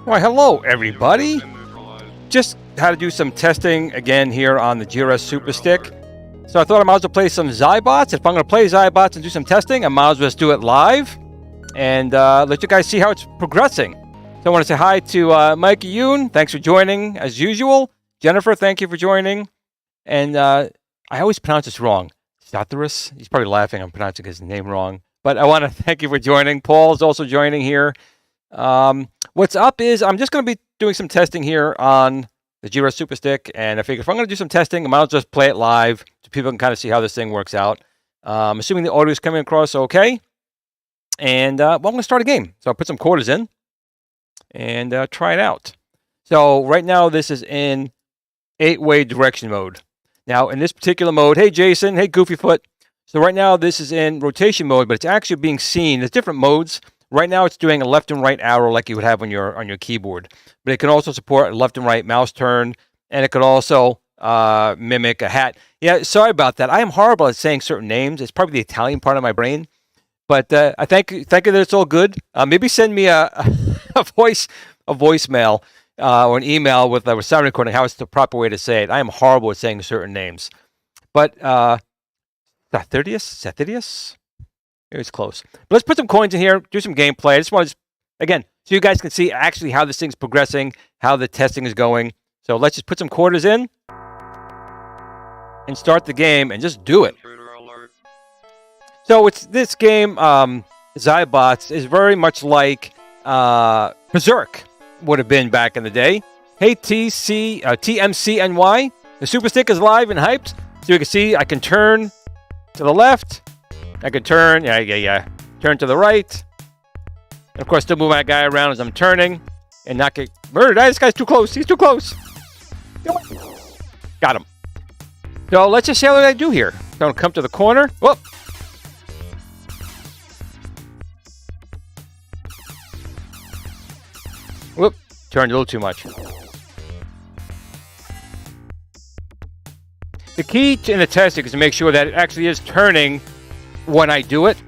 Why, hello everybody! Just had to do some testing again here on the GRS Super Stick. So I thought I might as well play some XYBOTS. If I'm going to play XYBOTS and do some testing, I might as well just do it live and let you guys see how it's progressing. So I want to say hi to Mikey Yoon. Thanks for joining as usual. Jennifer, thank you for joining. And I always pronounce this wrong. Satharus? He's probably laughing I'm pronouncing his name wrong. But I want to thank you for joining. Paul is also joining here. What's up is I'm just going to be doing some testing here on the GRS Super Stick, and I figure if I'm going to do some testing, I might as well just play it live so people can kind of see how this thing works out. Assuming the audio is coming across okay, and well, I'm going to start a game. So I'll put some quarters in and try it out. So right now this is in 8-way direction mode. Now in this particular mode, hey Jason, hey Goofyfoot. So right now this is in rotation mode, but it's actually being seen. There's different modes. Right now it's doing a left and right arrow like you would have on your keyboard. But it can also support a left and right mouse turn, and it could also mimic a hat. Yeah, sorry about that. I am horrible at saying certain names. It's probably the Italian part of my brain. But I thank you that it's all good. Maybe send me a voicemail or an email with a sound recording how it's the proper way to say it. I am horrible at saying certain names. But Sathidius? It was close. But let's put some coins in here, do some gameplay. I just want to, again, so you guys can see actually how this thing's progressing, how the testing is going. So let's just put some quarters in and start the game and just do it. So it's this game, XYBOTS, is very much like Berserk would have been back in the day. Hey TMCNY, the Super Stick is live and hyped. So you can see I can turn to the left. I can turn, turn to the right. And of course, still move my guy around as I'm turning and not get murdered. This guy's too close. He's too close. Got him. So let's just see what I do here. So I'm gonna come to the corner. Whoop. Whoop. Turned a little too much. The key in the testing is to make sure that it actually is turning when I do it.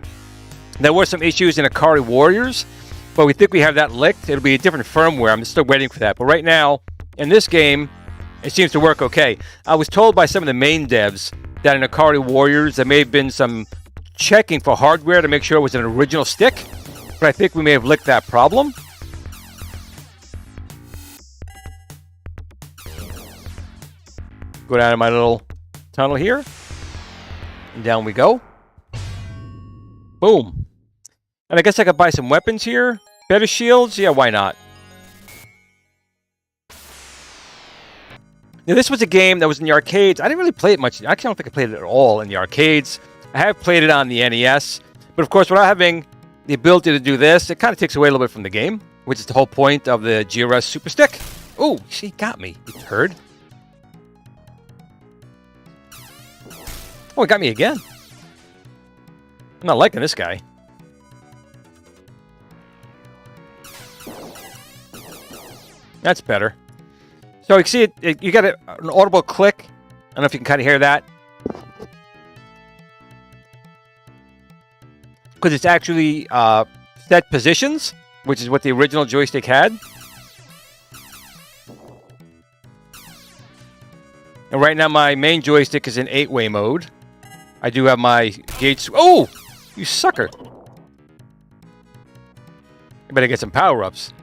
There were some issues in ATARI Warriors but we think we have that licked. It'll be a different firmware. I'm still waiting for that. But right now, in this game, it seems to work okay. I was told by some of the main devs that in Atari Warriors, there may have been some checking for hardware to make sure it was an original stick, but I think we may have licked that problem. Go down to my little tunnel here, and down we go. Boom. And I guess I could buy some weapons here. Better shields? Yeah, why not? Now, this was a game that was in the arcades. I didn't really play it much. Actually, I don't think I played it at all in the arcades. I have played it on the NES. But, of course, without having the ability to do this, it kind of takes away a little bit from the game, which is the whole point of the GRS Super Stick. Oh, she got me, you turd. Oh, it got me again. I'm not liking this guy. That's better. So you can see it, you got an audible click. I don't know if you can kind of hear that. Because it's actually set positions, which is what the original joystick had. And right now my main joystick is in 8-way mode. I do have my gauge... Oh! You sucker! I better get some power-ups.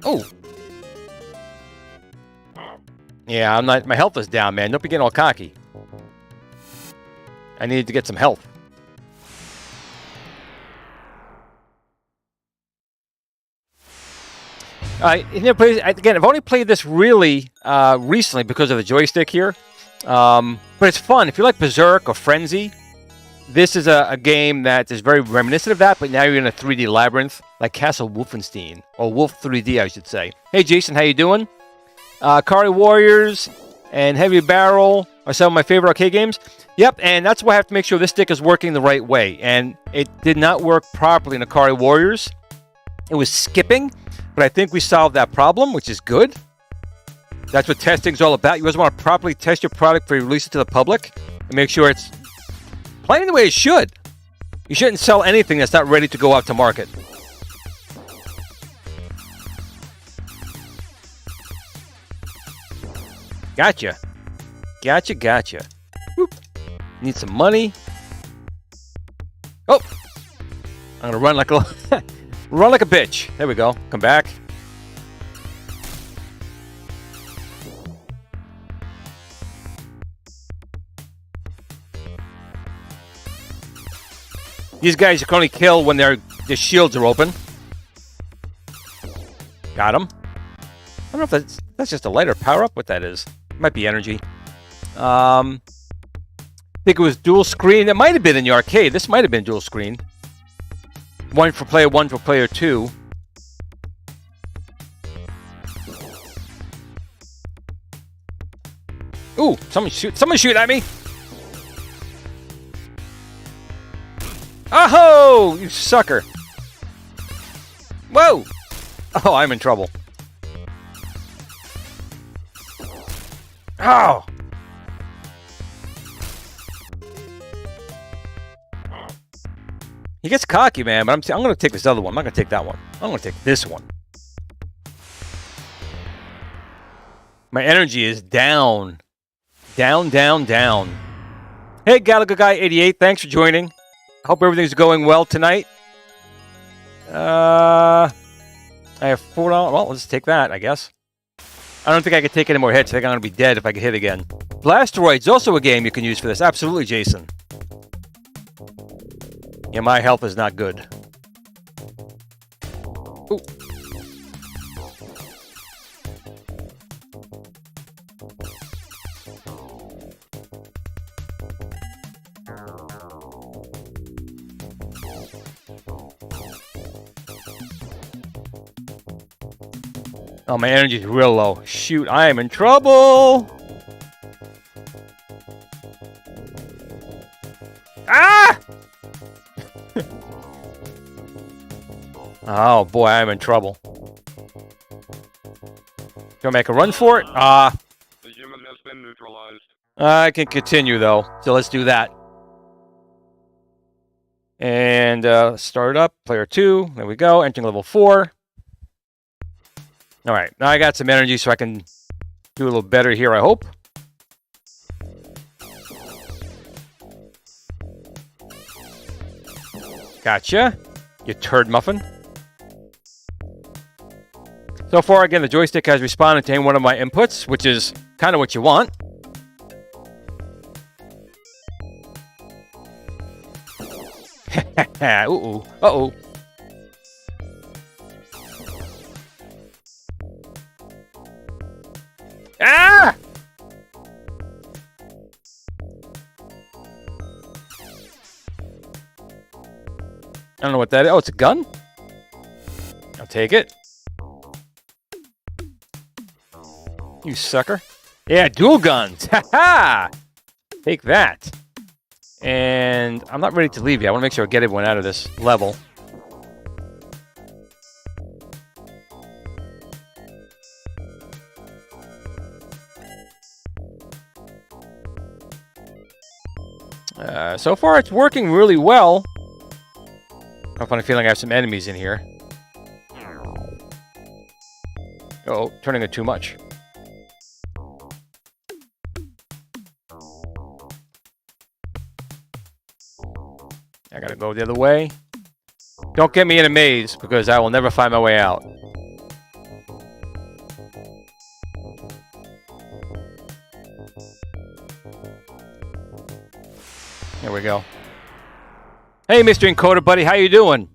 Oh! Yeah, I'm not... My health is down, man. Don't be getting all cocky. I needed to get some health. Again, I've only played this really recently because of the joystick here. But it's fun. If you like Berserk or Frenzy, this is a game that is very reminiscent of that, but now you're in a 3D labyrinth, like Castle Wolfenstein, or Wolf 3D, I should say. Hey, Jason, how you doing? Atari Warriors and Heavy Barrel are some of my favorite arcade games. Yep, and that's why I have to make sure this stick is working the right way. And it did not work properly in Atari Warriors. It was skipping, but I think we solved that problem, which is good. That's what testing's all about. You always want to properly test your product before you release it to the public and make sure it's playing the way it should. You shouldn't sell anything that's not ready to go out to market. Gotcha. Gotcha, gotcha. Whoop. Need some money. Oh! I'm gonna run like a run like a bitch. There we go. Come back. These guys you can only kill when their shields are open. Got him. I don't know if that's just a lighter power-up. What that is? It might be energy. I think it was dual screen. It might have been in the arcade. This might have been dual screen. One for player 1 for player 2. Ooh, someone shoot at me. Oh, you sucker. Whoa. Oh, I'm in trouble. Oh. He gets cocky, man, but I'm going to take this other one. I'm not going to take that one. I'm going to take this one. My energy is down. Down, down, down. Hey, Gallagher Guy 88, thanks for joining. Hope everything's going well tonight. I have $4. Well, let's take that, I guess. I don't think I can take any more hits. I think I'm going to be dead if I get hit again. Blasteroid's also a game you can use for this. Absolutely, Jason. Yeah, my health is not good. Ooh. Oh, my energy's real low. Shoot, I am in trouble! Ah! Oh, boy, I'm in trouble. Gonna make a run for it? The human has been neutralized. I can continue, though, so let's do that. And start it up. Player 2. There we go. Entering level 4. All right. Now I got some energy so I can do a little better here, I hope. Gotcha. You turd muffin. So far, again, the joystick has responded to any one of my inputs, which is kind of what you want. Uh-oh. Uh-oh. Ah! I don't know what that is. Oh, it's a gun? I'll take it. You sucker. Yeah, dual guns. Ha-ha! Take that. And I'm not ready to leave yet. I want to make sure I get everyone out of this level. So far, it's working really well. I have a funny feeling I have some enemies in here. Uh-oh, turning it too much. I gotta go the other way. Don't get me in a maze, because I will never find my way out. There we go. Hey, Mr. Encoder buddy, how you doing?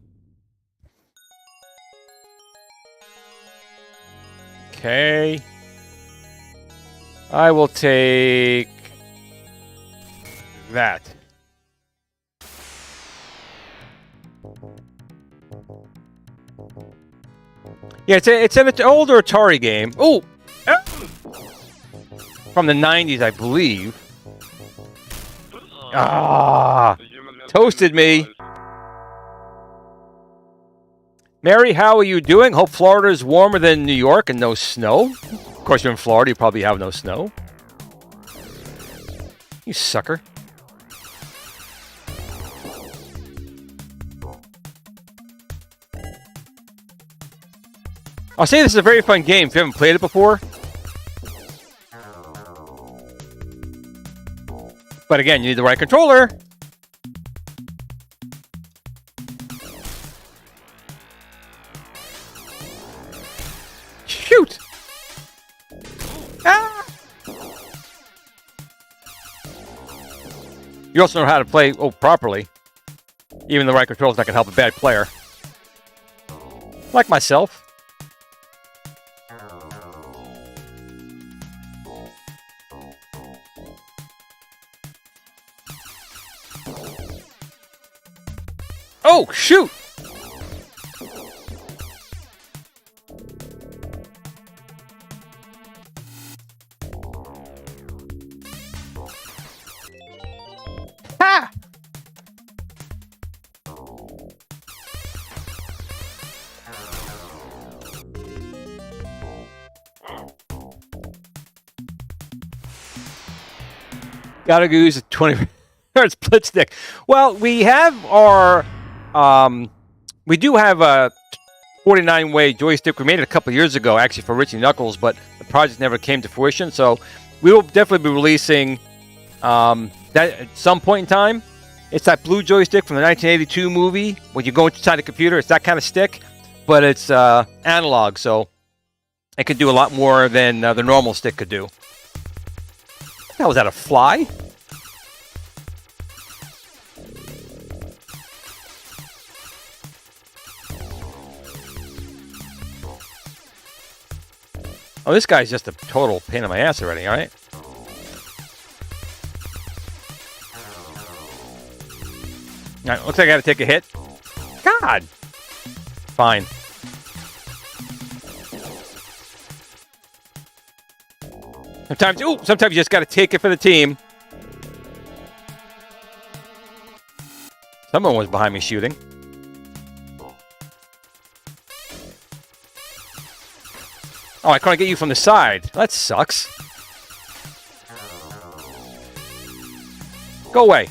Okay. I will take that. Yeah, it's an older Atari game. Oh! From the 90s, I believe. Ah! Toasted me. Mary, how are you doing? Hope Florida is warmer than New York and no snow. Of course, you're in Florida. You probably have no snow. You sucker. I'll say this is a very fun game if you haven't played it before. But again, you need the right controller. Shoot! Ah! You also know how to play properly. Even the right controls that can help a bad player. Like myself. Oh, shoot! Ha! Gotta use a 20 split stick. Well, we have our we do have a 49-way joystick. We made it a couple years ago, actually, for Richie Knuckles, but the project never came to fruition. So we will definitely be releasing that at some point in time. It's that blue joystick from the 1982 movie. When you go inside the computer, it's that kind of stick, but it's analog, so it can do a lot more than the normal stick could do. How was that, a fly? Oh, this guy's just a total pain in my ass already, all right? All right, looks like I gotta take a hit. God! Fine. Sometimes you just gotta take it for the team. Someone was behind me shooting. Oh, I couldn't get you from the side. That sucks. Go away.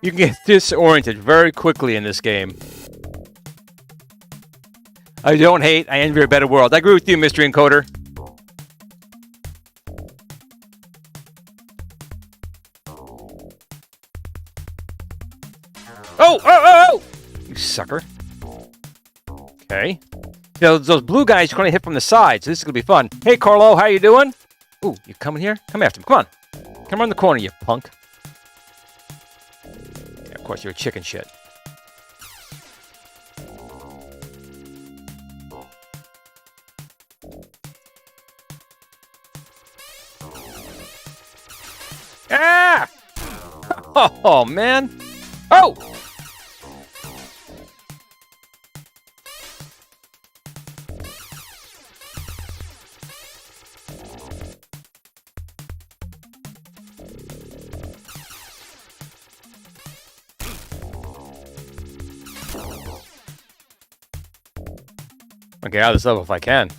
You can get disoriented very quickly in this game. I don't hate. I envy a better world. I agree with you, Mystery Encoder. Oh! You sucker. Okay. Those blue guys are going to hit from the sides. So this is going to be fun. Hey, Carlo, how you doing? Ooh, you coming here? Come after him. Come on. Come around the corner, you punk. Yeah, of course, you're a chicken shit. Ah! Oh, man. Oh! I'll get out of this level if I can.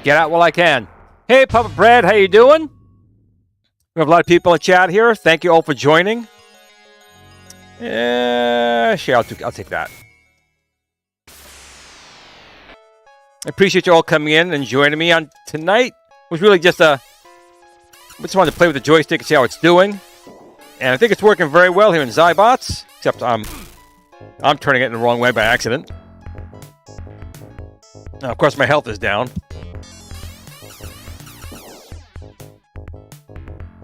Get out while I can. Hey, Puppet Brad, how you doing? We have a lot of people in chat here. Thank you all for joining. Sure, I'll take that. I appreciate you all coming in and joining me on tonight. It was really just I just wanted to play with the joystick and see how it's doing. And I think it's working very well here in XYBOTS. Except I'm turning it in the wrong way by accident. Now, of course, my health is down.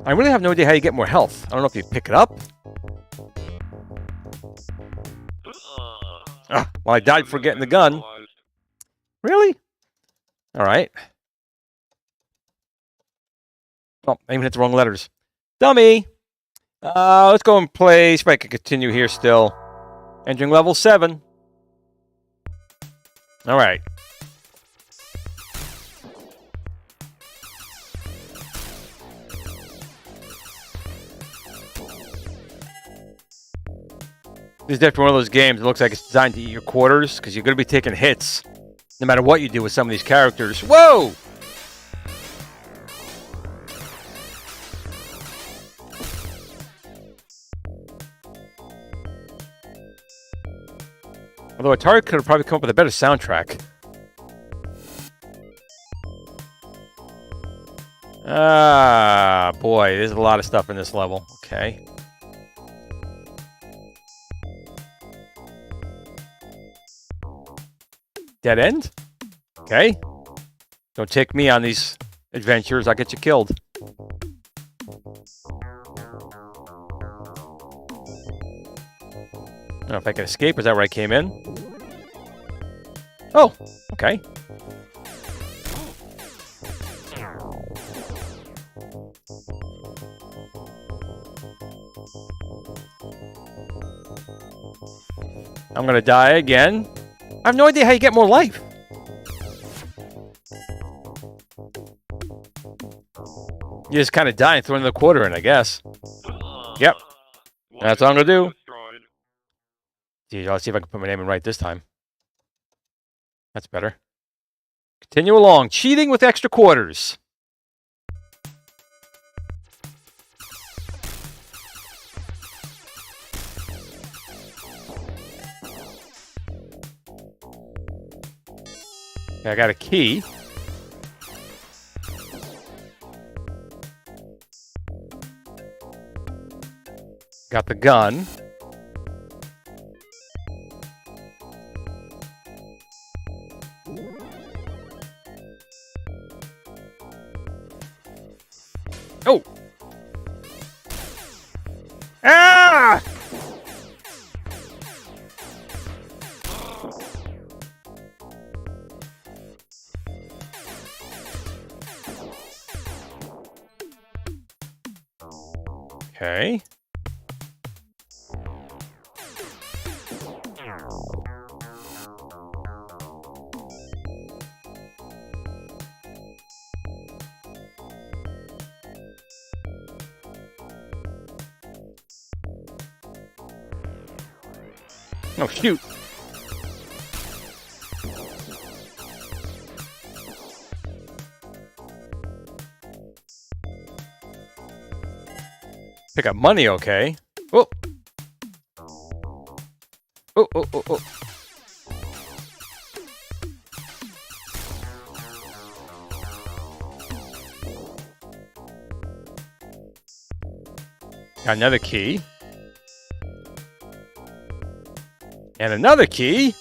I really have no idea how you get more health. I don't know if you pick it up. Well, I died for getting the gun. Really? All right. Oh, I even hit the wrong letters. Dummy! Let's go and play. See if I can continue here still. Entering level 7. All right. This is definitely one of those games. It looks like it's designed to eat your quarters because you're going to be taking hits no matter what you do with some of these characters. Whoa! Although ATARI could have probably come up with a better soundtrack. Ah, boy, there's a lot of stuff in this level. Okay. Dead end? Okay. Don't take me on these adventures. I'll get you killed. I don't know if I can escape. Is that where I came in? Oh, okay. I'm gonna die again. I have no idea how you get more life. You just kind of die and throw another quarter in, I guess. Yep. That's all I'm gonna do. Gee, I'll see if I can put my name in right this time. That's better. Continue along. Cheating with extra quarters. Okay, I got a key. Got the gun. Oh! Ah! Okay. Oh, shoot. Pick up money, okay. Oh, Oh, oh, oh, oh. Got another key. And another key.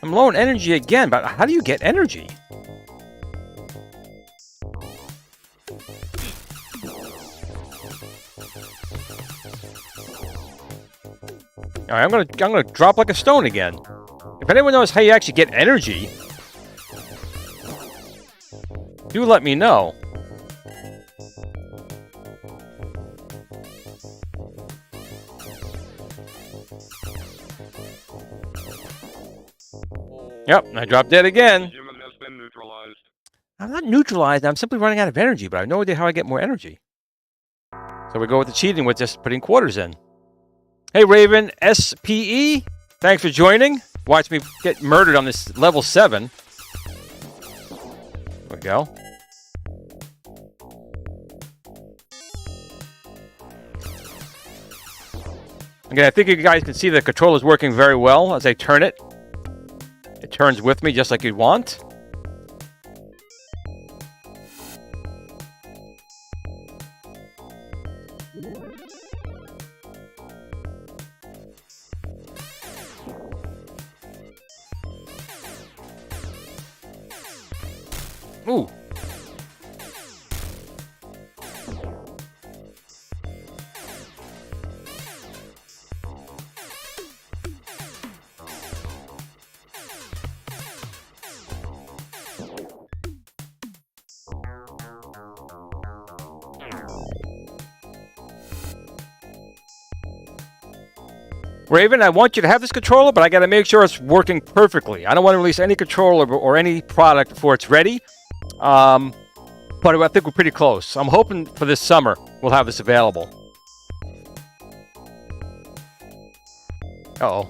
I'm low on energy again, but how do you get energy? All right, I'm gonna drop like a stone again. If anyone knows how you actually get energy, do let me know. Yep, I dropped dead again. I'm not neutralized. I'm simply running out of energy, but I have no idea how I get more energy. So we go with the cheating with just putting quarters in. Hey, Raven SPE, thanks for joining. Watch me get murdered on this level 7. There we go. Again, I think you guys can see the controller is working very well as I turn it. It turns with me just like you'd want. Ooh. Raven, I want you to have this controller, but I got to make sure it's working perfectly. I don't want to release any controller or any product before it's ready. But I think we're pretty close. I'm hoping for this summer we'll have this available. Uh-oh.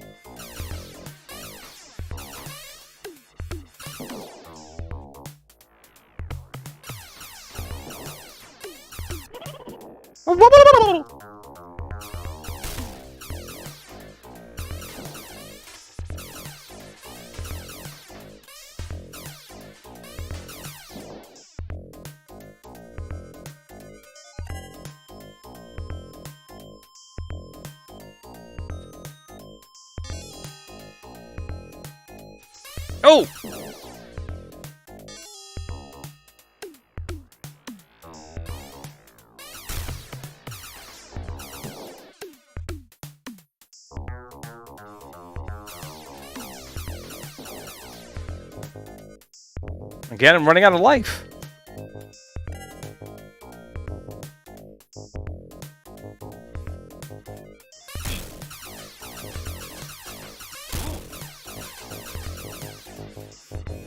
Oh! Again, I'm running out of life.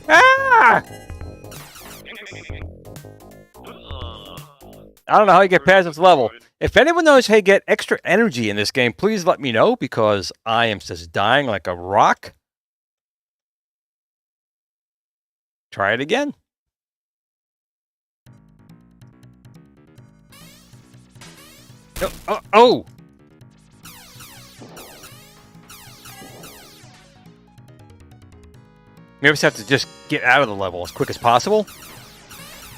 Ah! I don't know how you get past this level. If anyone knows how you get extra energy in this game, please let me know, because I am just dying like a rock. Try it again. Oh! Maybe I just have to just get out of the level as quick as possible.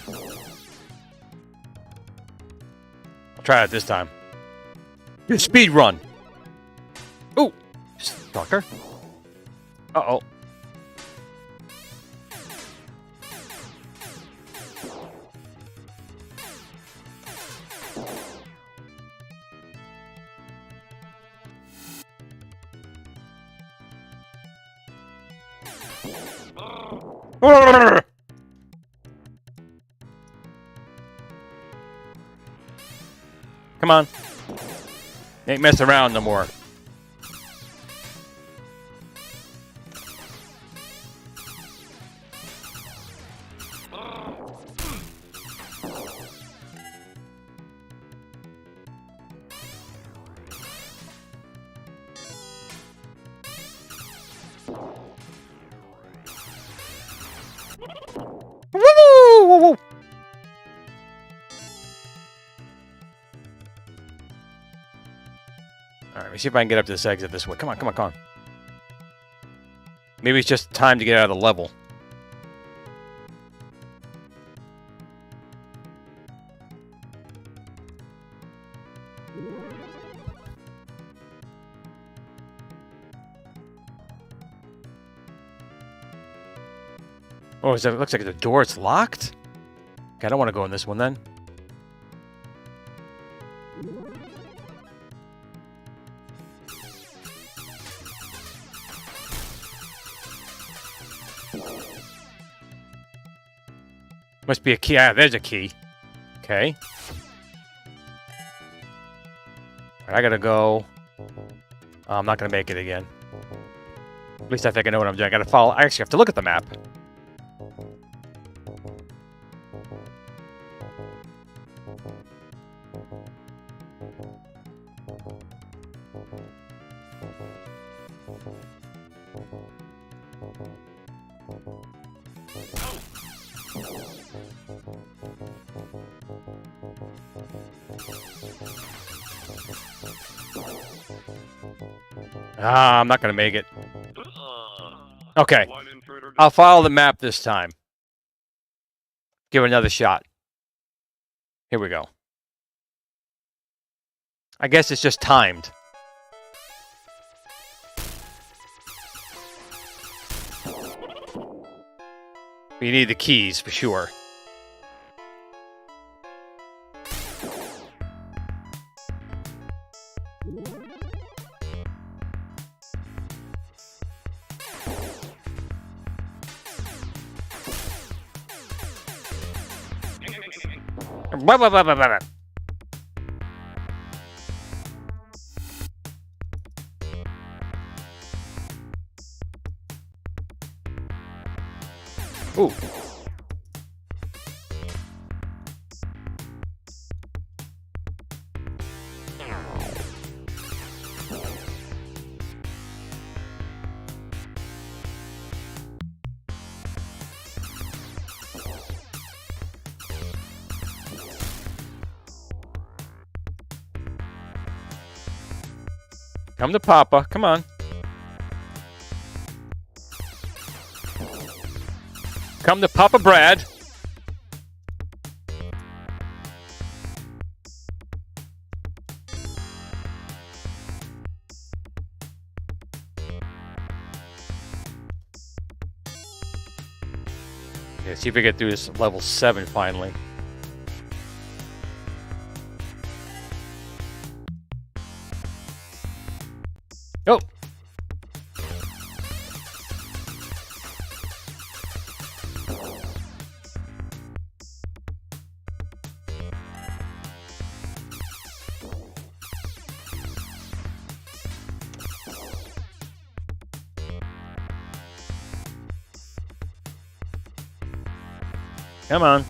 I'll try it this time. Do speed run. Ooh, stalker. Uh-oh. Come on. Ain't messing around no more. Woo! Alright, let me see if I can get up to this exit this way. Come on, come on, come on. Maybe it's just time to get out of the level. Oh, it looks like the door is locked? Okay, I don't want to go in this one then. Must be a key. Ah, there's a key. Okay. I gotta go. Oh, I'm not gonna make it again. At least I think I know what I'm doing. I gotta follow. I actually have to look at the map. Ah, I'm not gonna make it. Okay. I'll follow the map this time. Give it another shot. Here we go. I guess it's just timed. We need the keys for sure. Blah, blah, blah, blah, blah. Ooh. Come to Papa. Come on. Come to Papa Brad. Okay, see if we get through this level 7 finally. Oh! Come on.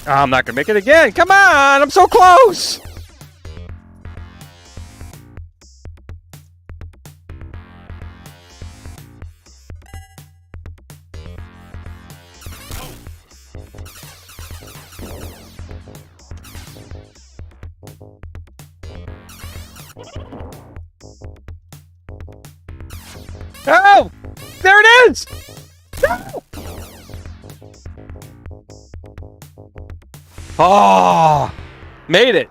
Oh, I'm not gonna make it again. Come on, I'm so close. Oh, there it is. No! Oh, made it.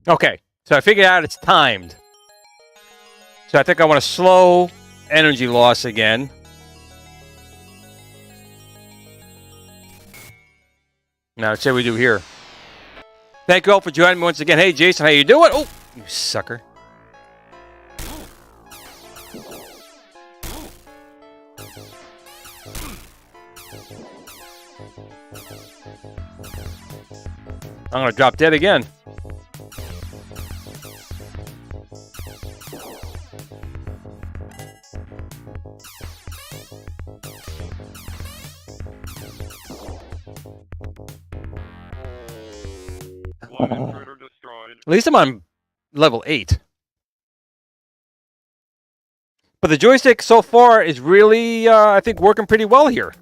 Okay, so I figured out it's timed. So I think I want to slow energy loss again. Now let's see what we do here. Thank you all for joining me once again. Hey, Jason, how you doing? Oh, you sucker. I'm going to drop dead again. At least I'm on level 8. But the joystick so far is really, I think, working pretty well here.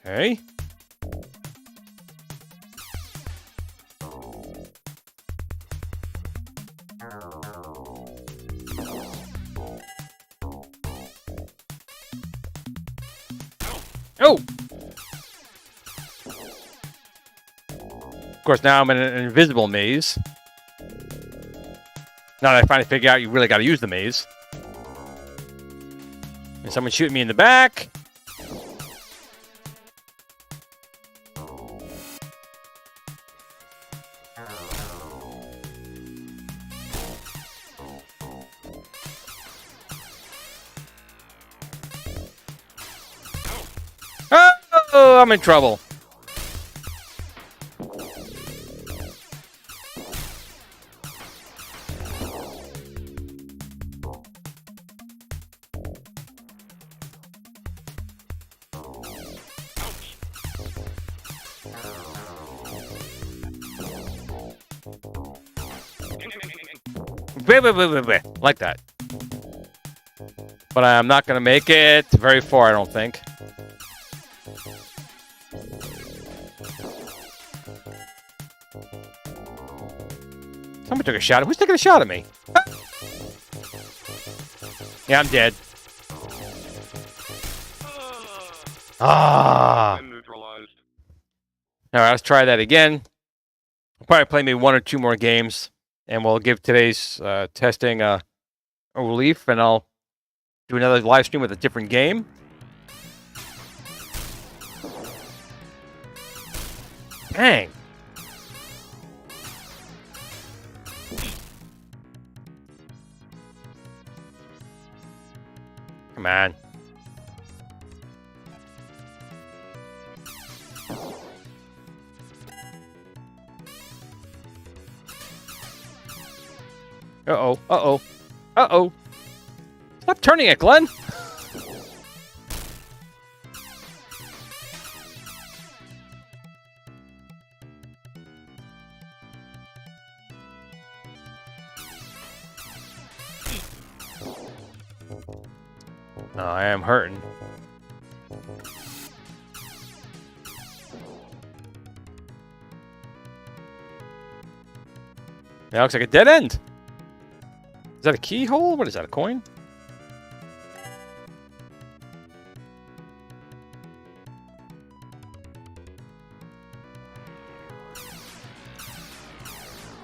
Okay. Oh! Of course, now I'm in an invisible maze. Now that I finally figure out you really got to use the maze. And someone shooting me in the back. Oh, I'm in trouble. Like that. But I'm not going to make it very far, I don't think. Someone took a shot. Who's taking a shot at me? Yeah, I'm dead. Ah. All right, let's try that again. I'll probably play maybe 1 or 2 more games, and we'll give today's testing a relief, and I'll do another live stream with a different game. Dang. Come on. Uh-oh, uh-oh, uh-oh. Stop turning it, Glenn. No, I am hurting. That looks like a dead end. Is that a keyhole? What is that, a coin?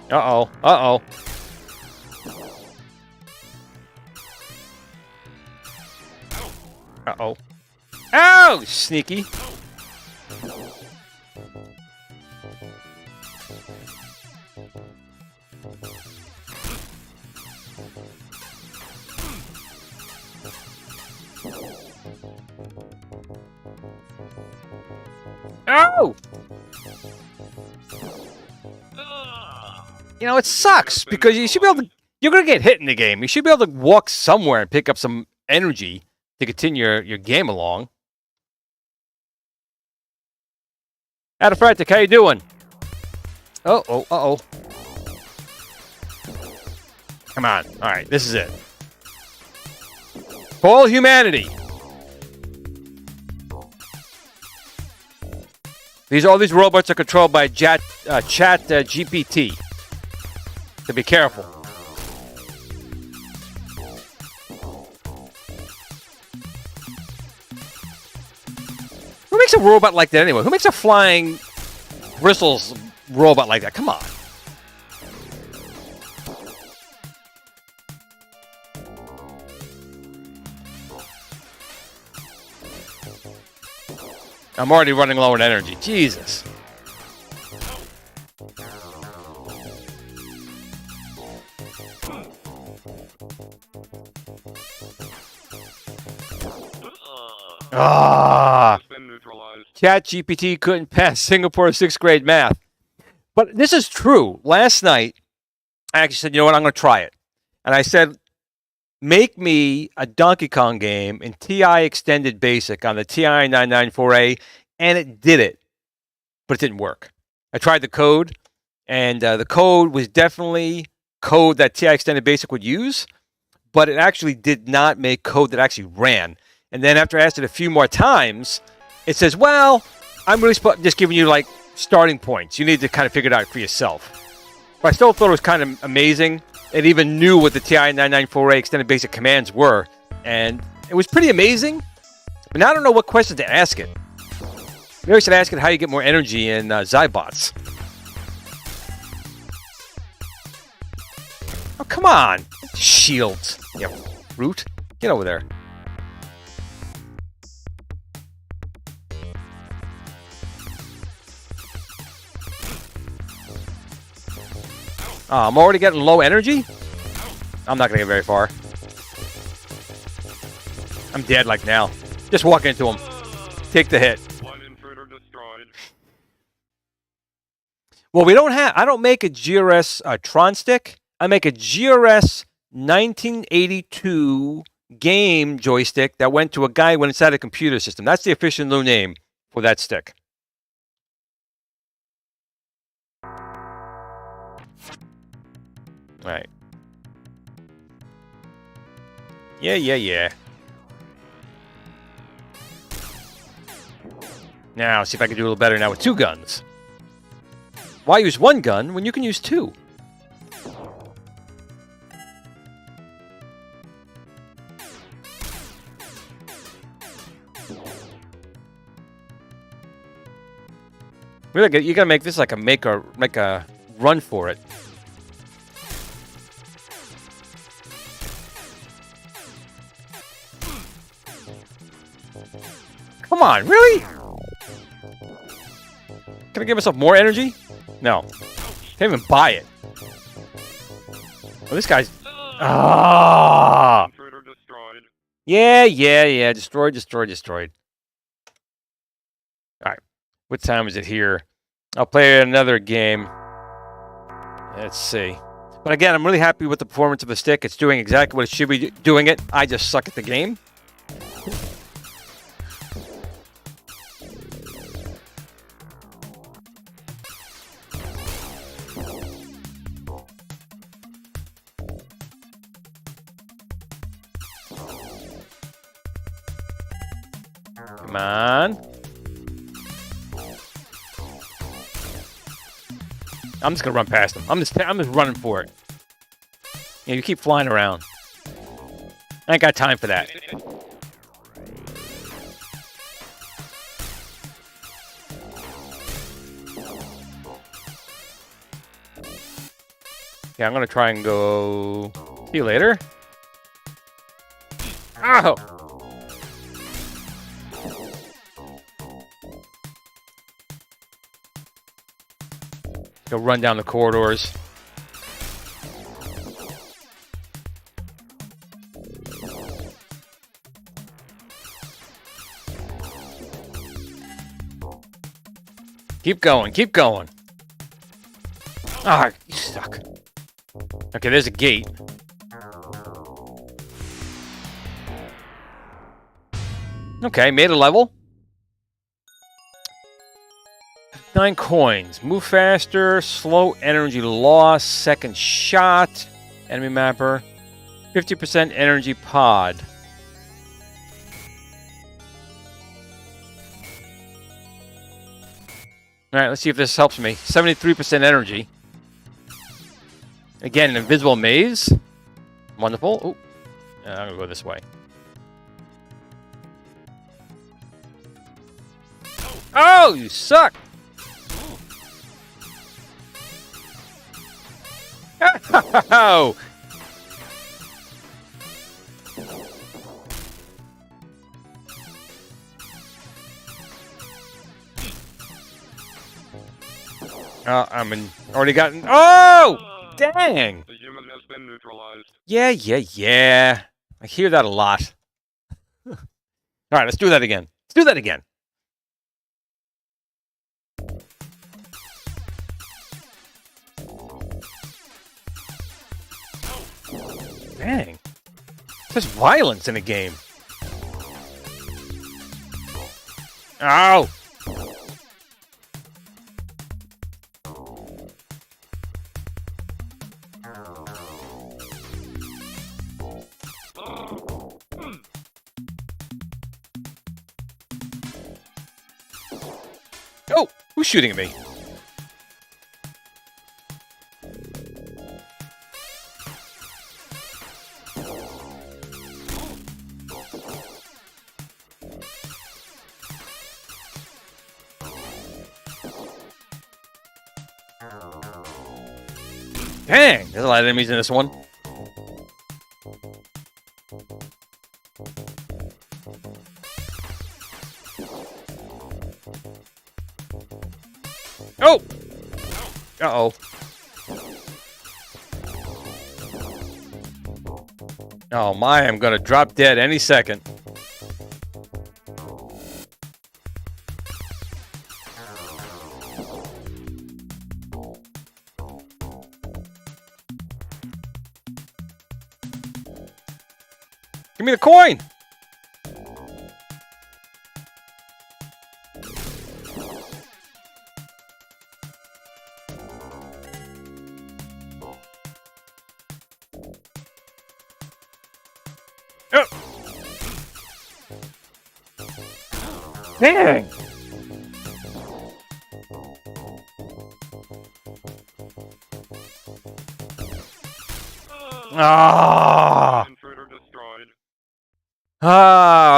Uh-oh, uh-oh. Uh-oh. Ow! Sneaky. Ow! You know, it sucks because you should be able to... You're going to get hit in the game. You should be able to walk somewhere and pick up some energy to continue your game along. Atafratic, how you doing? Uh-oh, uh-oh. Come on. All right, this is it. For all humanity. All these robots are controlled by Chat GPT. So be careful. Who makes a robot like that anyway? Who makes a flying bristles robot like that? Come on. I'm already running low on energy. Jesus. Ah. Chat GPT couldn't pass Singapore 6th grade math. But this is true. Last night, I actually said, you know what, I'm going to try it. And I said, make me a Donkey Kong game in TI Extended Basic on the TI 994A and it did it, but it didn't work. I tried the code, and the code was definitely code that TI Extended Basic would use, but it actually did not make code that actually ran. And then after I asked it a few more times, it says, well, I'm really just giving you like starting points. You need to kind of figure it out for yourself. But I still thought it was kind of amazing. It even knew what the TI 994A Extended Basic commands were, and it was pretty amazing. But now I don't know what questions to ask it. Maybe I should ask it how you get more energy in XYBOTS. Oh, come on. Shields. Yeah, root. Get over there. I'm already getting low energy? I'm not going to get very far. I'm dead like now. Just walk into him. Take the hit. Well, I don't make a GRS Tron stick. I make a GRS 1982 game joystick that went to a guy who went inside a computer system. That's the official new name for that stick. All right. Yeah. Now, see if I can do a little better now with two guns. Why use one gun when you can use two? Really, you gotta make this like make a run for it. Come on, really? Can I give myself more energy? No. Can't even buy it. Oh, this guy's... Ah! Yeah. Destroyed. Alright. What time is it here? I'll play another game. Let's see. But again, I'm really happy with the performance of the stick. It's doing exactly what it should be doing it. I just suck at the game. Come on. I'm just gonna run past him. I'm just running for it. Yeah, you keep flying around. I ain't got time for that. Yeah, I'm gonna try and go. See you later. Oh! Go run down the corridors. Keep going. Ah, you suck. Okay, there's a gate. Okay, made a level. 9 coins. Move faster. Slow energy loss. Second shot. Enemy mapper. 50% energy pod. Alright, let's see if this helps me. 73% energy. Again, an invisible maze. Wonderful. Oh, I'm going to go this way. Oh, you suck! Oh! Already gotten. Oh! Dang! The human has been neutralized. Yeah. I hear that a lot. Alright, let's do that again. Dang. There's violence in the game. Ow! Who's shooting at me? Dang, there's a lot of enemies in this one. Oh! Uh-oh. Oh my, I'm gonna drop dead any second. Give me the coin! Oh. Dang! Ah!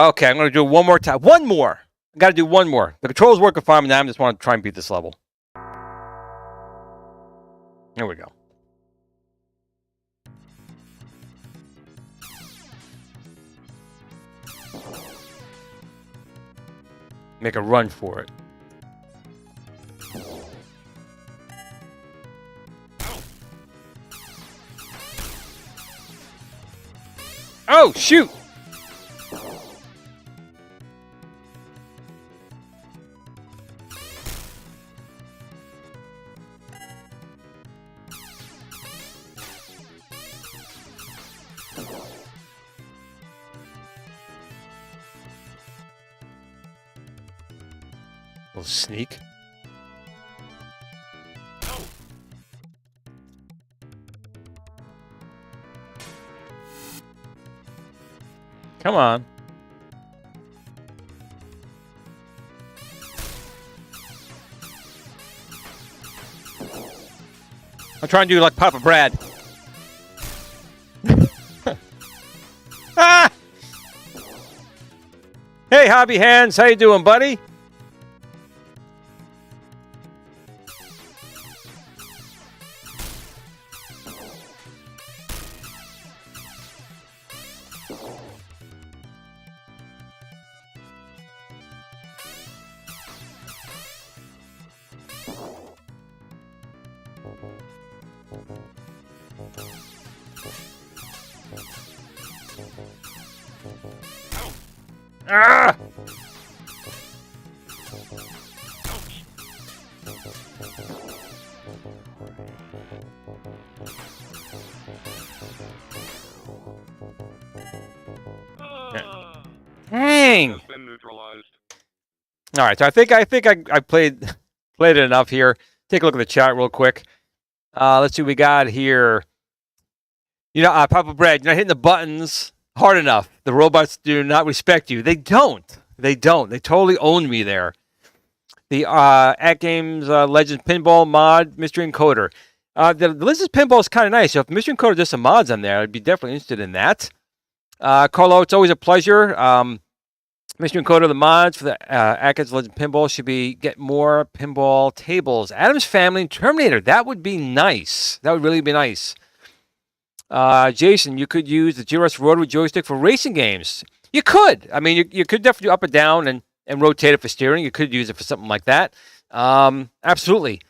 Okay, I'm going to do one more time. One more! I got to do one more. The controls working fine now. I just want to try and beat this level. Here we go. Make a run for it. Oh, shoot! Little sneak. Come on. I'm trying to do like Papa Brad. Ah! Hey, Hobby Hands, how you doing, buddy? Ah! Dang! All right, so I think I played it enough here. Take a look at the chat real quick. Let's see what we got here. You know, Papa Brad, you're not hitting the buttons hard enough. The robots do not respect you. They don't. They don't. They totally own me there. The At Games Legends Pinball mod, Mystery Encoder. The Legends Pinball is kind of nice. So if Mystery Encoder does some mods on there, I'd be definitely interested in that. Carlo, it's always a pleasure. Mystery Encoder, the mods for the At Games Legends Pinball should be get more pinball tables. Adam's Family, Terminator. That would be nice. That would really be nice. Jason, you could use the GRS rotary joystick for racing games. You could. I mean, you could definitely do up and down and rotate it for steering. You could use it for something like that. Absolutely.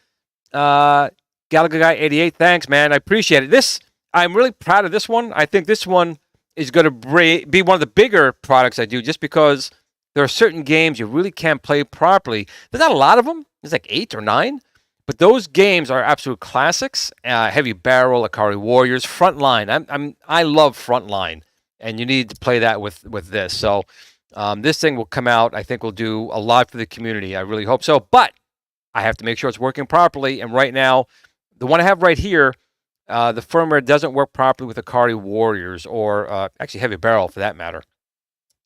Gallagher Guy 88, thanks, man. I appreciate it. I'm really proud of this one. I think this one is going to be one of the bigger products I do just because there are certain games you really can't play properly. There's not a lot of them. There's like 8 or 9. But those games are absolute classics. Heavy Barrel, Atari Warriors, Frontline. I love Frontline, and you need to play that with this. So this thing will come out. I think will do a lot for the community. I really hope so. But I have to make sure it's working properly. And right now, the one I have right here, the firmware doesn't work properly with Atari Warriors or actually Heavy Barrel for that matter.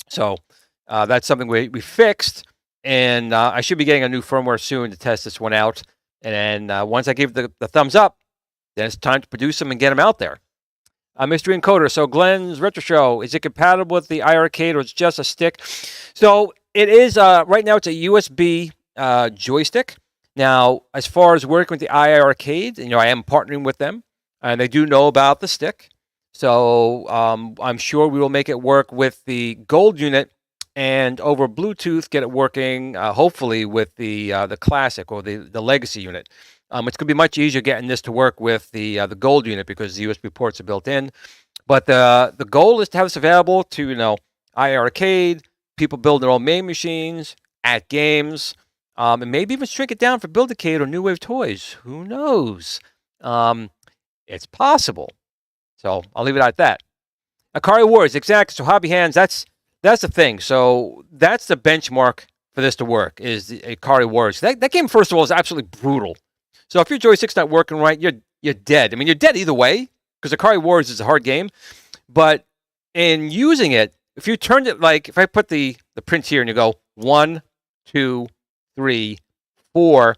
So that's something we fixed. and I should be getting a new firmware soon to test this one out. And then once I give the thumbs up, then it's time to produce them and get them out there. Mystery Encoder. So Glenn's Retro Show, is it compatible with the ATARI or it's just a stick? So it is, right now it's a USB joystick. Now, as far as working with the ATARI, I am partnering with them, and they do know about the stick. So I'm sure we will make it work with the gold unit, and over Bluetooth get it working, hopefully, with the classic or the legacy unit. It's going to be much easier getting this to work with the gold unit because the USB ports are built in. But the goal is to have this available to ATARI, people build their own main machines, at games, and maybe even shrink it down for Build-A-Cade or New Wave Toys. Who knows? It's possible. So I'll leave it at that. Akari Wars, exactly. So Hobby Hands, that's the thing. So that's the benchmark for this to work, is the Akari Wars. That game, first of all, is absolutely brutal. So if your joystick's not working right, you're dead. I mean, you're dead either way, because Akari Wars is a hard game. But in using it, if you turned it like, if I put the print here and you go 1, 2, 3, 4,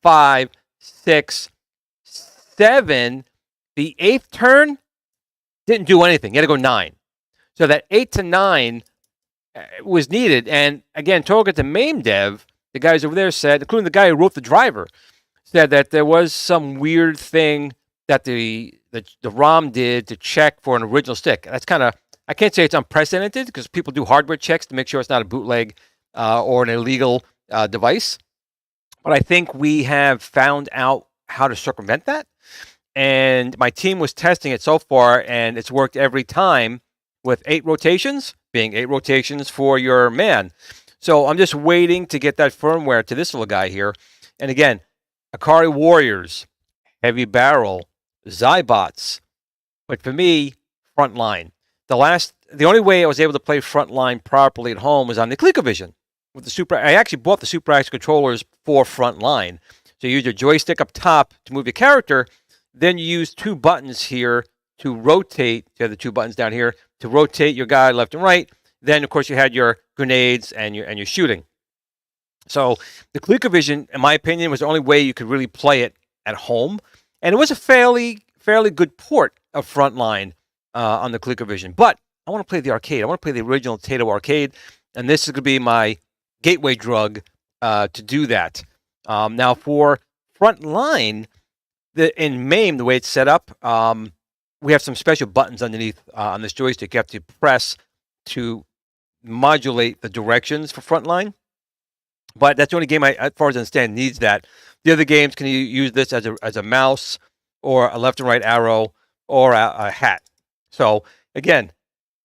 5, 6, 7, the 8th turn didn't do anything. You had to go 9. So that 8 to 9 was needed. And again, talking to MAME Dev, the guys over there said, including the guy who wrote the driver, said that there was some weird thing that the ROM did to check for an original stick. That's kind of, I can't say it's unprecedented because people do hardware checks to make sure it's not a bootleg or an illegal device. But I think we have found out how to circumvent that. And my team was testing it so far, and it's worked every time with 8 rotations, being 8 rotations for your man. So I'm just waiting to get that firmware to this little guy here. And again, Akari Warriors, Heavy Barrel, XYBOTS. But for me, Frontline. The only way I was able to play Frontline properly at home was on the ColecoVision. With the Super, I actually bought the Super Axe controllers for Frontline. So you use your joystick up top to move your character. Then you use 2 buttons here to rotate. You have the 2 buttons down here to rotate your guy left and right. Then, of course, you had your grenades and your shooting. So the ColecoVision, in my opinion, was the only way you could really play it at home. And it was a fairly good port of Frontline on the ColecoVision. But I want to play the arcade. I want to play the original Tato arcade. And this is going to be my gateway drug to do that. Now, for Frontline, in MAME, the way it's set up, we have some special buttons underneath on this joystick. You have to press to modulate the directions for Frontline. But that's the only game, as far as I understand, needs that. The other games can use this as a mouse or a left and right arrow or a hat. So, again,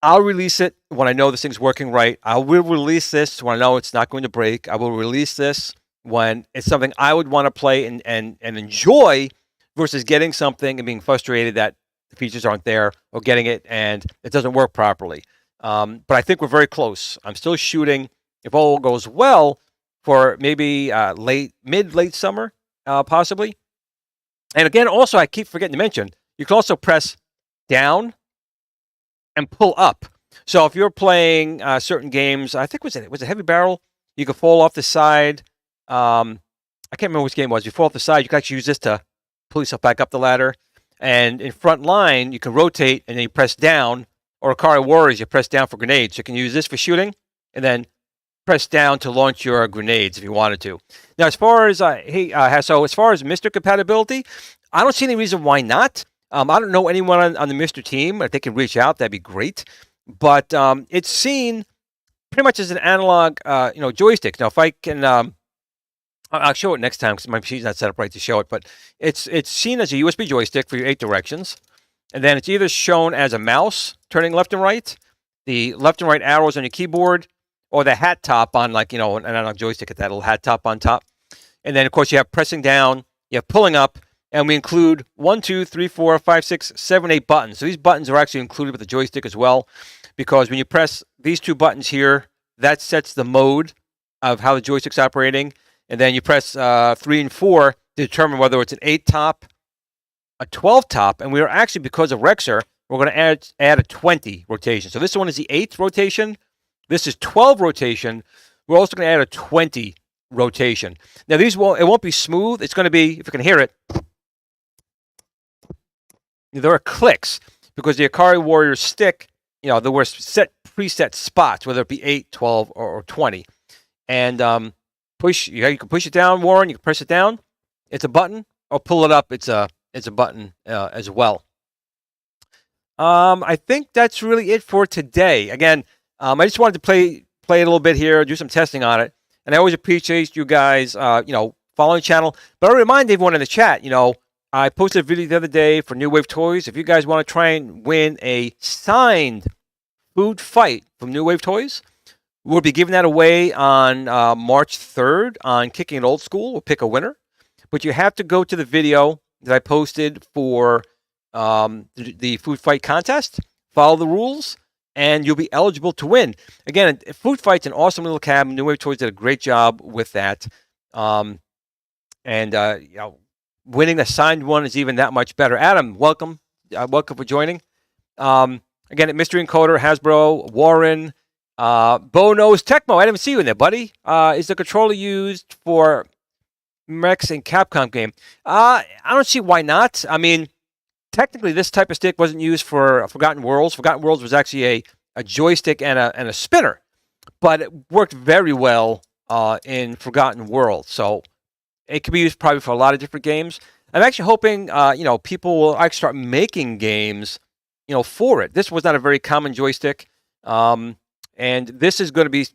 I'll release it when I know this thing's working right. I will release this when I know it's not going to break. I will release this when it's something I would want to play and enjoy versus getting something and being frustrated that the features aren't there or getting it and it doesn't work properly. But I think we're very close. I'm still shooting, if all goes well, for maybe mid-late summer, possibly. And again, also, I keep forgetting to mention, you can also press down and pull up. So if you're playing certain games, I think was it Heavy Barrel? You could fall off the side. I can't remember which game it was. You fall off the side, you can actually use this to pull yourself back up the ladder. And in Frontline, you can rotate and then you press down. Or Akari Warriors, you press down for grenades. You can use this for shooting and then press down to launch your grenades if you wanted to. Now, as far as as far as Mr. compatibility, I don't see any reason why not. I don't know anyone on the Mr. team. If they can reach out, that'd be great. But it's seen pretty much as an analog, joystick. Now, if I can, I'll show it next time because my machine's not set up right to show it. But it's seen as a USB joystick for your 8 directions, and then it's either shown as a mouse turning left and right, the left and right arrows on your keyboard, or the hat top on an analog joystick at that little hat top on top. And then, of course, you have pressing down, you have pulling up, and we include 1, 2, 3, 4, 5, 6, 7, 8 buttons. So these buttons are actually included with the joystick as well, because when you press these 2 buttons here, that sets the mode of how the joystick's operating. And then you press 3 and 4 to determine whether it's an 8 top, a 12 top, and we are actually, because of Rexer, we're going to add a 20 rotation. So this one is the 8th rotation. This is 12 rotation, We're also going to add a 20 rotation. Now it won't be smooth. It's going to be, if you can hear it, there are clicks because the Atari Warrior stick, there were preset spots, whether it be 8, 12, or 20. And you can push it down, Warren. You can press it down. It's a button. Or pull it up. It's a button as well. I think that's really it for today. Again, I just wanted to play a little bit here, do some testing on it. And I always appreciate you guys, following the channel. But I remind everyone in the chat, I posted a video the other day for New Wave Toys. If you guys want to try and win a signed food fight from New Wave Toys, we'll be giving that away on March 3rd on Kicking It Old School. We'll pick a winner. But you have to go to the video that I posted for the food fight contest, follow the rules, and you'll be eligible to win. Again, Food Fight's an awesome little cab. New Wave Toys did a great job with that. Winning the signed one is even that much better. Adam, welcome. Welcome for joining. Again, at Mystery Encoder, Hasbro, Warren, Bo Knows Tecmo. I didn't see you in there, buddy. Is the controller used for Mex and Capcom game? I don't see why not. I mean, technically, this type of stick wasn't used for Forgotten Worlds. Forgotten Worlds was actually a joystick and a spinner, but it worked very well in Forgotten Worlds. So it could be used probably for a lot of different games. I'm actually hoping, people will actually start making games, for it. This was not a very common joystick, and this is going to be,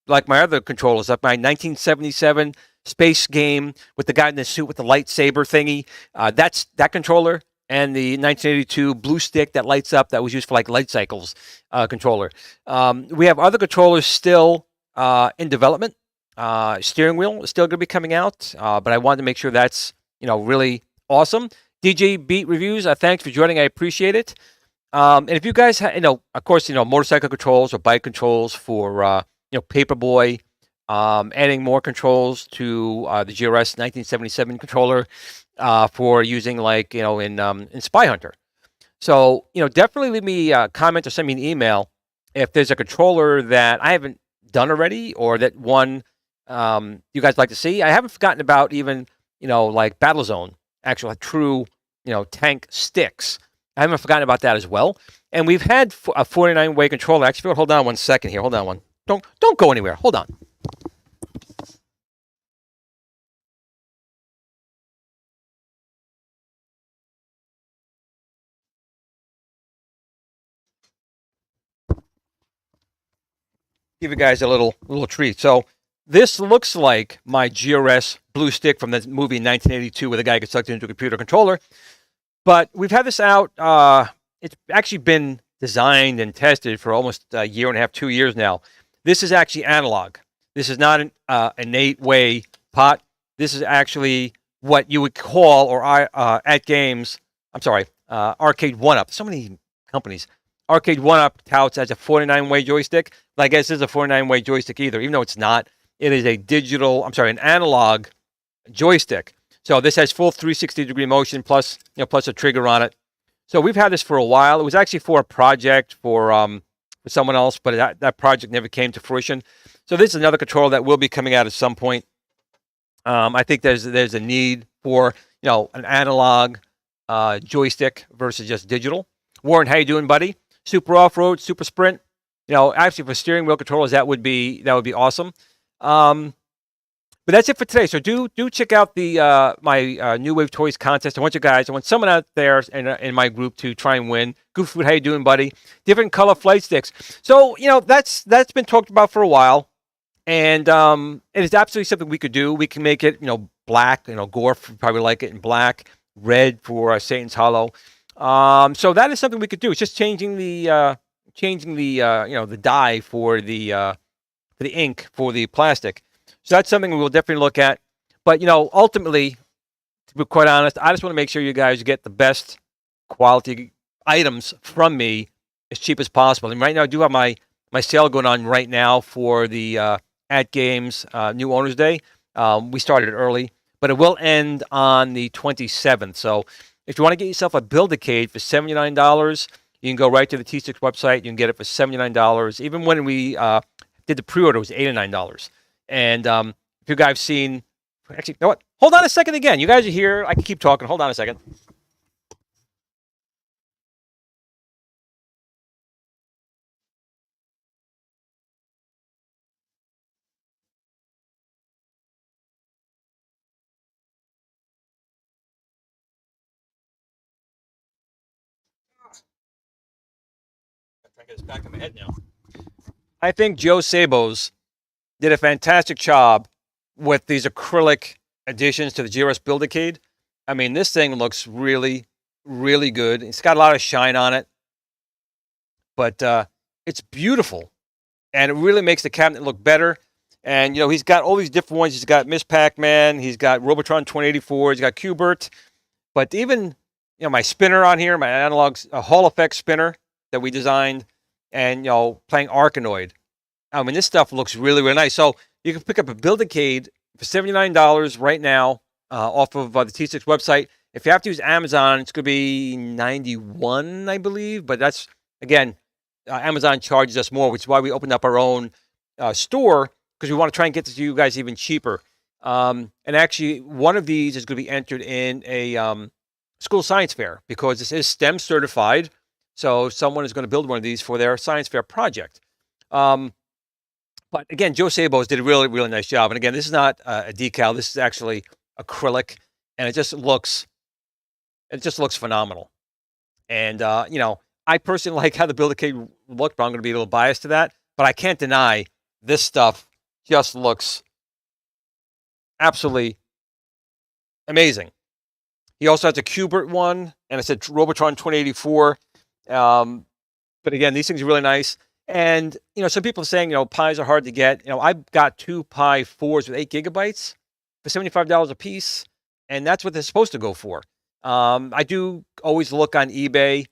like my other controllers, like my 1977 space game with the guy in the suit with the lightsaber thingy. That's that controller. And the 1982 blue stick that lights up that was used for like light cycles controller. We have other controllers still in development. Steering wheel is still going to be coming out, but I wanted to make sure that's really awesome. DJ Beat Reviews, thanks for joining. I appreciate it. And if you guys, of course, motorcycle controls or bike controls for Paperboy, adding more controls to the GRS 1977 controller. For using in Spy Hunter. So, definitely leave me a comment or send me an email if there's a controller that I haven't done already or that one you guys like to see. I haven't forgotten about even, like Battlezone, actual true, tank sticks. I haven't forgotten about that as well. And we've had a 49-way controller. Actually, hold on one second here. Hold on one. Don't go anywhere. Hold on. Give you guys a little treat. So this looks like my GRS blue stick from the movie 1982 where the guy gets sucked into a computer controller. But we've had this out. It's actually been designed and tested for almost a year and a half, 2 years now. This is actually analog. This is not an 8-way pot. This is actually what you would call, or at games, Arcade 1-Up. So many companies. Arcade 1-Up touts as a 49-way joystick. But I guess this is a 49-way joystick either, even though it's not. It is an analog joystick. So this has full 360-degree motion plus a trigger on it. So we've had this for a while. It was actually for a project for someone else, but that project never came to fruition. So this is another controller that will be coming out at some point. I think there's a need for an analog joystick versus just digital. Warren, how you doing, buddy? Super off-road, super sprint. Actually for steering wheel controllers, that would be awesome. But that's it for today. So do check out the my New Wave Toys contest. I want someone out there in my group to try and win. Goof Food, how you doing, buddy? Different color flight sticks. So that's been talked about for a while, and it is absolutely something we could do. We can make it black. Gorf would probably like it in black. Red for Satan's Hollow. So that is something we could do. It's just changing the the dye for the ink for the plastic. So that's something we will definitely look at. But ultimately, to be quite honest, I just want to make sure you guys get the best quality items from me as cheap as possible. And right now, I do have my sale going on right now for the At Games New Owners Day. We started early, but it will end on the 27th. So if you want to get yourself a Build-A-Cade for $79, you can go right to the T6 website. You can get it for $79. Even when we did the pre-order, it was $8 or $9. And if you guys have seen, actually, you know what? Hold on a second again. You guys are here. I can keep talking. Hold on a second. I'm trying to get this back in my head now. I think Joe Sabos did a fantastic job with these acrylic additions to the GRS Build-A-Cade. I mean, this thing looks really, really good. It's got a lot of shine on it, but it's beautiful, and it really makes the cabinet look better. And, you know, he's got all these different ones. He's got Miss Pac-Man. He's got Robotron 2084. He's got Qbert. But even, you know, my spinner on here, my analog Hall effect spinner that we designed, and, you know, playing Arkanoid. I mean, this stuff looks really, really nice. So you can pick up a Build-A-Cade for $79 right now off of the T6 website. If you have to use Amazon, it's going to be $91, I believe. But that's, again, Amazon charges us more, which is why we opened up our own store, because we want to try and get this to you guys even cheaper. And actually, one of these is going to be entered in a school science fair, because this is STEM certified. So someone is going to build one of these for their science fair project. But again, Joe Sabos did a really, really nice job. And again, this is not a decal. This is actually acrylic, and it just looks phenomenal. And you know, I personally like how the Build-A-Cade looked, but I'm going to be a little biased to that. But I can't deny this stuff just looks absolutely amazing. He also has a Qbert one, and it's a Robotron 2084. But again, these things are really nice. And, you know, some people are saying, you know, Pis are hard to get. You know, I've got 2 Pi 4s with 8 gigabytes for $75 a piece, and that's what they're supposed to go for. I do always look on eBay,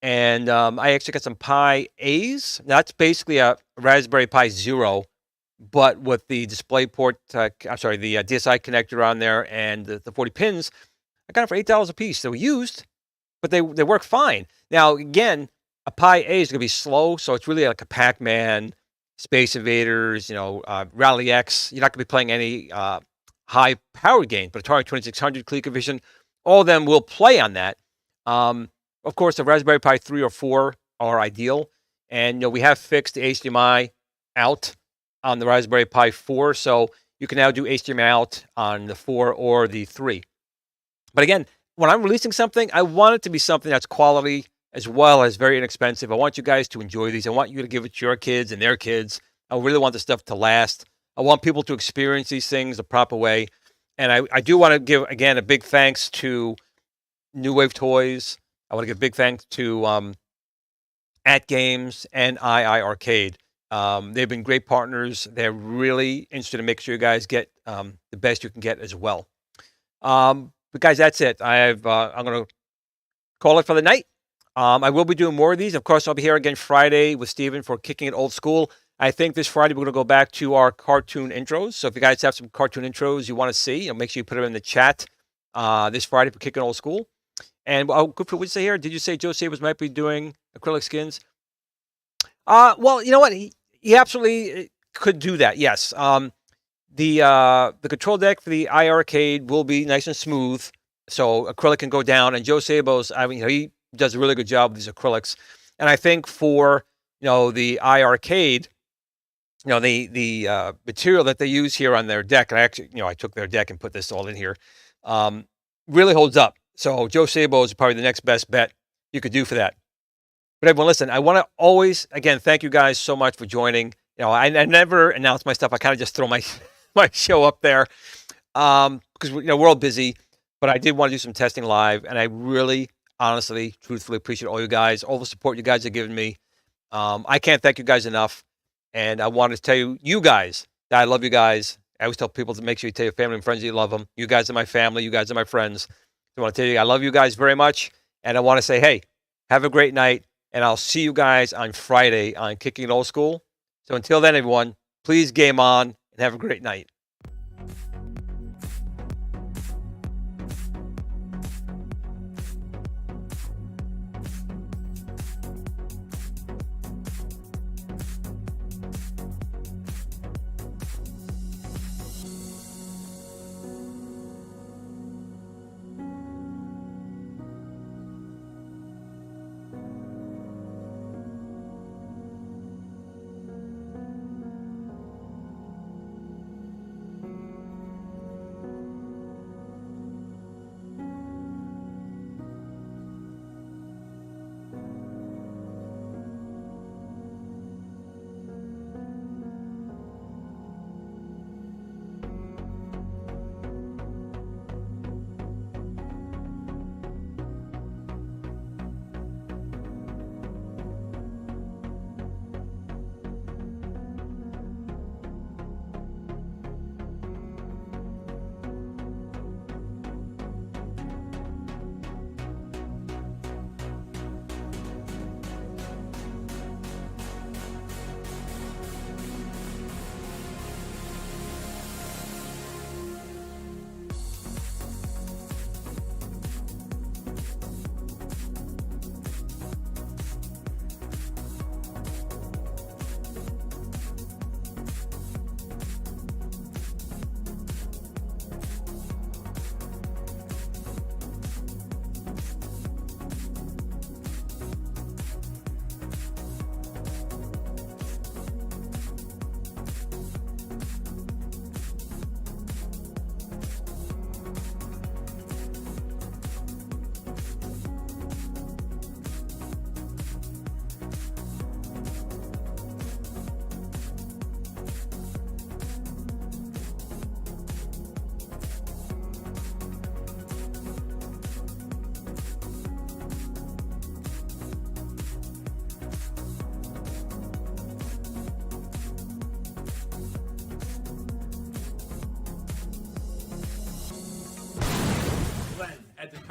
and I actually got some Pi A's. That's basically a Raspberry Pi Zero, but with the display port, the DSI connector on there and the 40 pins. I got them for $8 a piece. They were used, but they work fine. Now, again, a Pi A is going to be slow, so it's really like a Pac-Man, Space Invaders, you know, Rally X. You're not going to be playing any high power games, but Atari 2600, ColecoVision, all of them will play on that. Of course, the Raspberry Pi 3 or 4 are ideal, and, you know, we have fixed the HDMI out on the Raspberry Pi 4, so you can now do HDMI out on the 4 or the 3. But again, when I'm releasing something, I want it to be something that's quality as well as very inexpensive. I want you guys to enjoy these. I want you to give it to your kids and their kids. I really want this stuff to last. I want people to experience these things the proper way. And I do want to give, again, a big thanks to New Wave Toys. I want to give big thanks to At Games and II Arcade. They've been great partners. They're really interested in making sure you guys get the best you can get as well. But guys, that's it. I'm going to call it for the night. I will be doing more of these. Of course, I'll be here again Friday with Steven for Kicking It Old School. I think this Friday we're going to go back to our cartoon intros. So if you guys have some cartoon intros you want to see, you know, make sure you put them in the chat this Friday for Kicking It Old School. And what did you say here? Did you say Joe Sabos might be doing acrylic skins? Well, you know what? He absolutely could do that. Yes. The control deck for the II Arcade will be nice and smooth, so acrylic can go down. And Joe Sabos, I mean, he does a really good job with these acrylics. And I think for, you know, the II Arcade, you know, the material that they use here on their deck, and I actually, you know, I took their deck and put this all in here, really holds up. So Joe Sabos is probably the next best bet you could do for that. But everyone, listen, I want to always, again, thank you guys so much for joining. You know, I never announce my stuff. I kind of just throw my show up there because, you know, we're all busy. But I did want to do some testing live, and I really, honestly, truthfully appreciate all you guys, all the support you guys have given me. I can't thank you guys enough. And I wanted to tell you guys that I love you guys. I always tell people to make sure you tell your family and friends you love them. You guys are my family. You guys are my friends. I want to tell you I love you guys very much. And I want to say, hey, have a great night. And I'll see you guys on Friday on Kicking It Old School. So until then, everyone, please game on and have a great night.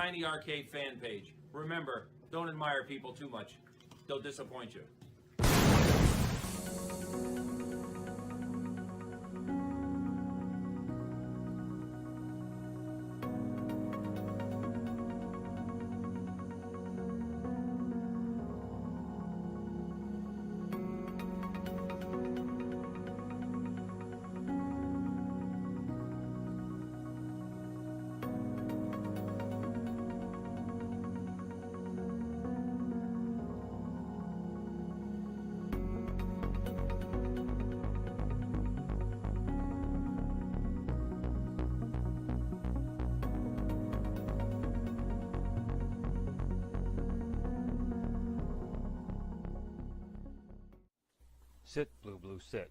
Tiny Arcade fan page. Remember, don't admire people too much. They'll disappoint you. Sit, Blue Blue, sit.